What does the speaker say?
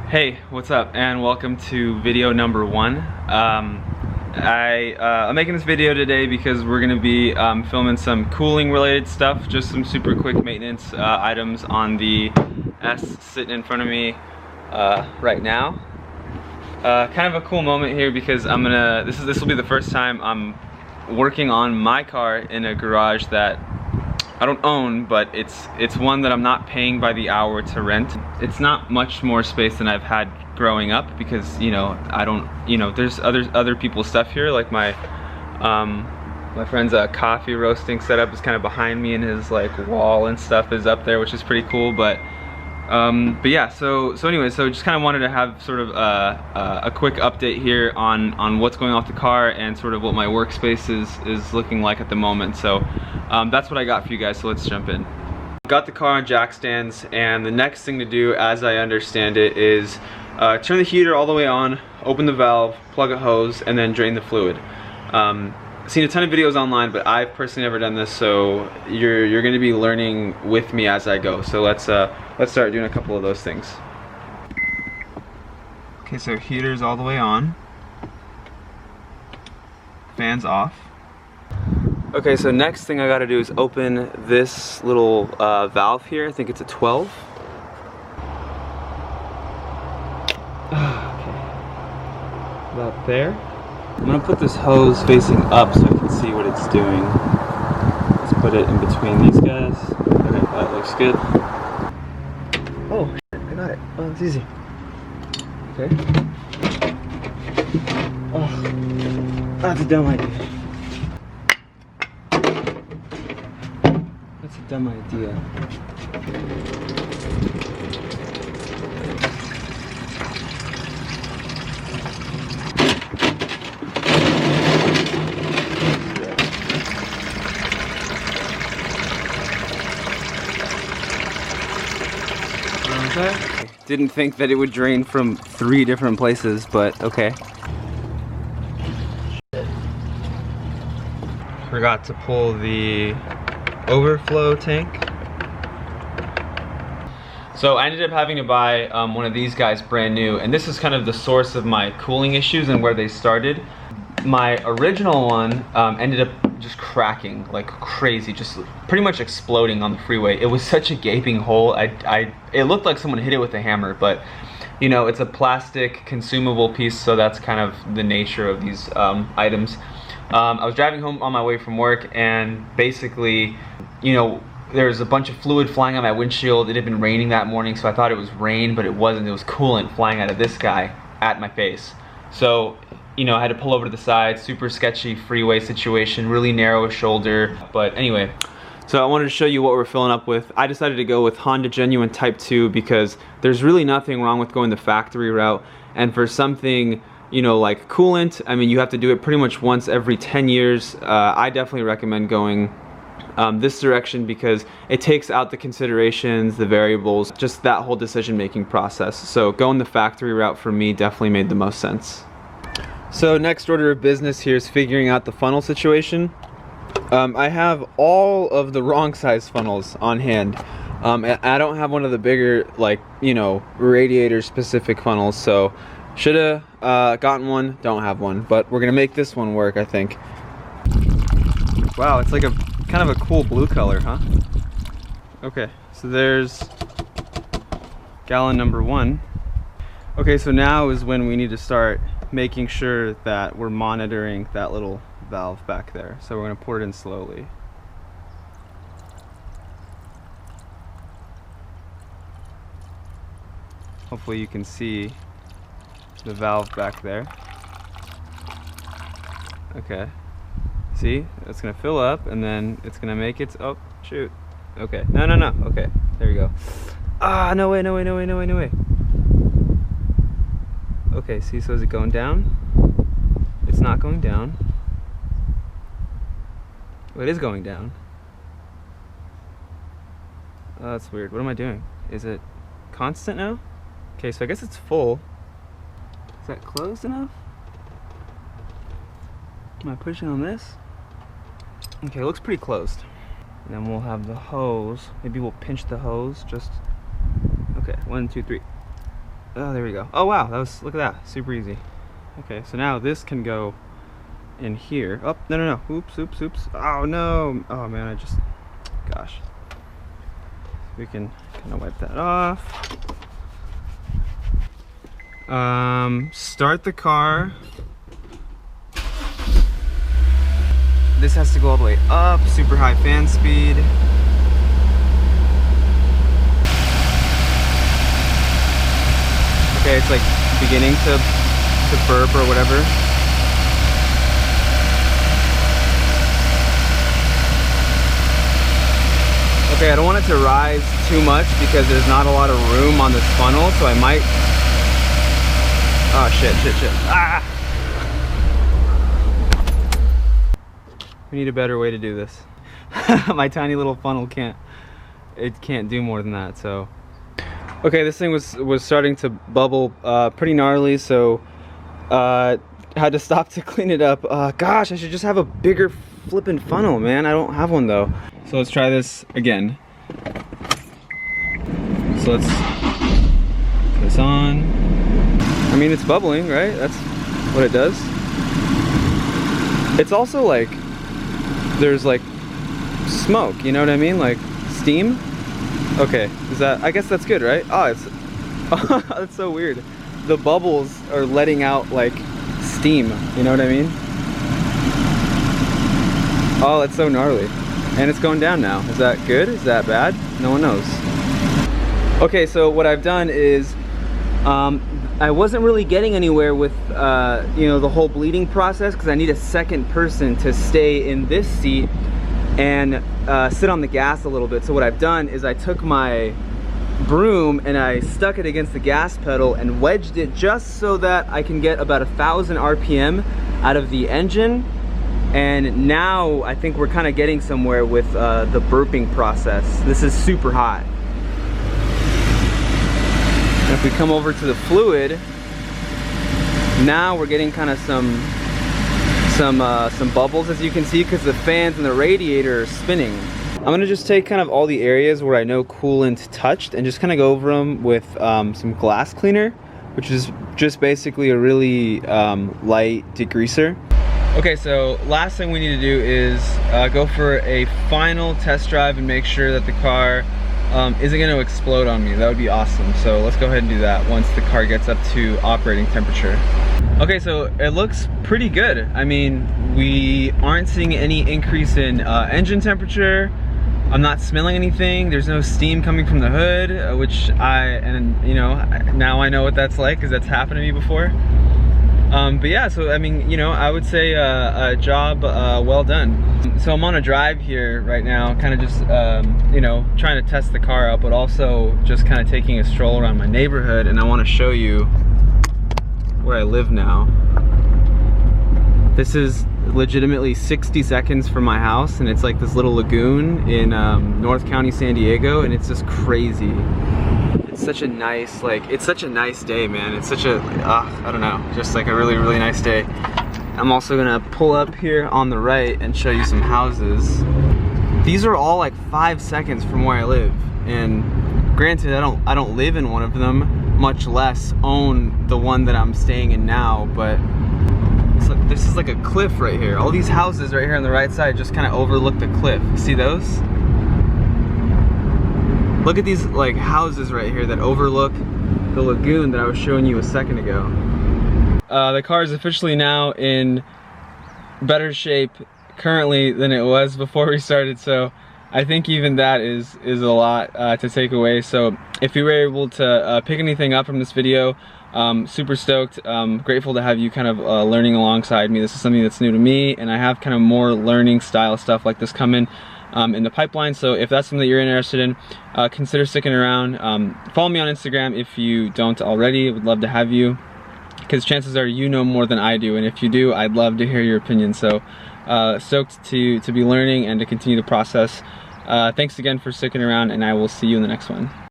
Hey, what's up, and welcome to video number 1. I'm making this video today because we're going to be filming some cooling related stuff, just some super quick maintenance items on the S sitting in front of me right now. Kind of a cool moment here because this will be the first time I'm working on my car in a garage that I don't own, but it's one that I'm not paying by the hour to rent. It's not much more space than I've had growing up because, you know, there's other people's stuff here, like my friend's coffee roasting setup is kind of behind me, and his like wall and stuff is up there, which is pretty cool. But yeah, so anyway, so just kind of wanted to have sort of a quick update here on what's going off the car and sort of what my workspace is looking like at the moment. So that's what I got for you guys, so let's jump in. Got the car on jack stands, and the next thing to do, as I understand it, is turn the heater all the way on, open the valve, plug a hose, and then drain the fluid. Seen a ton of videos online, but I've personally never done this, so you're going to be learning with me as I go. So let's start doing a couple of those things. Okay, so heater's all the way on, fans off. Okay, so next thing I gotta do is open this little valve here. I think it's a 12. Okay, about there. I'm gonna put this hose facing up so I can see what it's doing. Let's put it in between these guys. Okay, that looks good. Oh, shit, I got it. Oh, it's easy. Okay. Oh, that's a dumb idea. That's a dumb idea. Didn't think that it would drain from 3 different places, but okay. Forgot to pull the overflow tank. So I ended up having to buy one of these guys brand new, and this is kind of the source of my cooling issues and where they started. My original one ended up just cracking like crazy, just pretty much exploding on the freeway. It was such a gaping hole. It looked like someone hit it with a hammer, but you know, it's a plastic consumable piece, so that's kind of the nature of these items. I was driving home on my way from work, and basically, you know, there's a bunch of fluid flying on my windshield. It had been raining that morning, so I thought it was rain, but it wasn't. It was coolant flying out of this guy at my face. So, you know, I had to pull over to the side. Super sketchy freeway situation, really narrow shoulder. But anyway, so I wanted to show you what we're filling up with. I decided to go with Honda Genuine Type 2 because there's really nothing wrong with going the factory route. And for something, you know, like coolant, I mean, you have to do it pretty much once every 10 years. I definitely recommend going this direction because it takes out the considerations, the variables, just that whole decision-making process. So going the factory route for me definitely made the most sense. So next order of business here is figuring out the funnel situation. I have all of the wrong size funnels on hand. I don't have one of the bigger, like, you know, radiator specific funnels, so shoulda gotten one, don't have one, but we're gonna make this one work, I think. Wow, it's like a kind of a cool blue color, huh? Okay, so there's gallon number 1. Okay, so now is when we need to start making sure that we're monitoring that little valve back there. So we're gonna pour it in slowly. Hopefully you can see the valve back there. Okay. See? It's gonna fill up, and then it's gonna make its, oh, shoot. Okay. No. Okay. There we go. Ah, no way. Okay, see, so is it going down? It's not going down. Well, it is going down. Oh, that's weird. What am I doing? Is it constant now? Okay, so I guess it's full. Is that closed enough? Am I pushing on this? Okay, it looks pretty closed. And then we'll have the hose. Maybe we'll pinch the hose just... Okay, 1, 2, 3. Oh, there we go. Oh wow, look at that, super easy. Okay, so now this can go in here. Oh, no. Oops. Oh no. Oh man, gosh. We can kind of wipe that off. Start the car. This has to go all the way up, super high fan speed. Okay, it's like beginning to burp or whatever. Okay, I don't want it to rise too much because there's not a lot of room on this funnel, so I might... Oh shit. Ah! We need a better way to do this. My tiny little funnel can't do more than that, so... Okay, this thing was starting to bubble pretty gnarly, so had to stop to clean it up. Gosh, I should just have a bigger flippin' funnel, man. I don't have one though. So let's try this again. So let's put this on. I mean, it's bubbling, right? That's what it does. It's also like, there's like smoke, you know what I mean? Like steam. Okay, I guess that's good, right? Oh, that's so weird. The bubbles are letting out like steam, you know what I mean? Oh, that's so gnarly. And it's going down now. Is that good? Is that bad? No one knows. Okay, so what I've done is, I wasn't really getting anywhere with, you know, the whole bleeding process because I need a second person to stay in this seat and sit on the gas a little bit. So what I've done is I took my broom and I stuck it against the gas pedal and wedged it just so that I can get about 1,000 RPM out of the engine. And now I think we're kind of getting somewhere with the burping process. This is super hot. And if we come over to the fluid, now we're getting kind of some bubbles, as you can see, because the fans and the radiator are spinning. I'm gonna just take kind of all the areas where I know coolant touched and just kind of go over them with some glass cleaner, which is just basically a really light degreaser. Okay, so last thing we need to do is go for a final test drive and make sure that the car isn't going to explode on me. That would be awesome. So let's go ahead and do that once the car gets up to operating temperature. Okay, so it looks pretty good. I mean, we aren't seeing any increase in engine temperature. I'm not smelling anything. There's no steam coming from the hood, which you know, now I know what that's like because that's happened to me before. But yeah, so I mean, you know, I would say a job well done. So I'm on a drive here right now, kind of just, you know, trying to test the car out, but also just kind of taking a stroll around my neighborhood, and I want to show you where I live now. This is legitimately 60 seconds from my house, and it's like this little lagoon in North County, San Diego, and it's just crazy. It's such a nice, like, it's such a nice day, man. It's such a, I don't know, just like a really, really nice day. I'm also gonna pull up here on the right and show you some houses. These are all like 5 seconds from where I live. And granted, I don't live in one of them, much less own the one that I'm staying in now, but it's like, this is like a cliff right here. All these houses right here on the right side just kind of overlook the cliff. See those? Look at these like houses right here that overlook the lagoon that I was showing you a second ago. The car is officially now in better shape currently than it was before we started, so I think even that is a lot to take away. So if you were able to pick anything up from this video, super stoked. Grateful to have you kind of learning alongside me. This is something that's new to me, and I have kind of more learning style stuff like this coming in the pipeline. So if that's something that you're interested in, consider sticking around. Follow me on Instagram if you don't already. I would love to have you, because chances are you know more than I do, and if you do, I'd love to hear your opinion. So stoked to be learning and to continue the process. Thanks again for sticking around, and I will see you in the next one.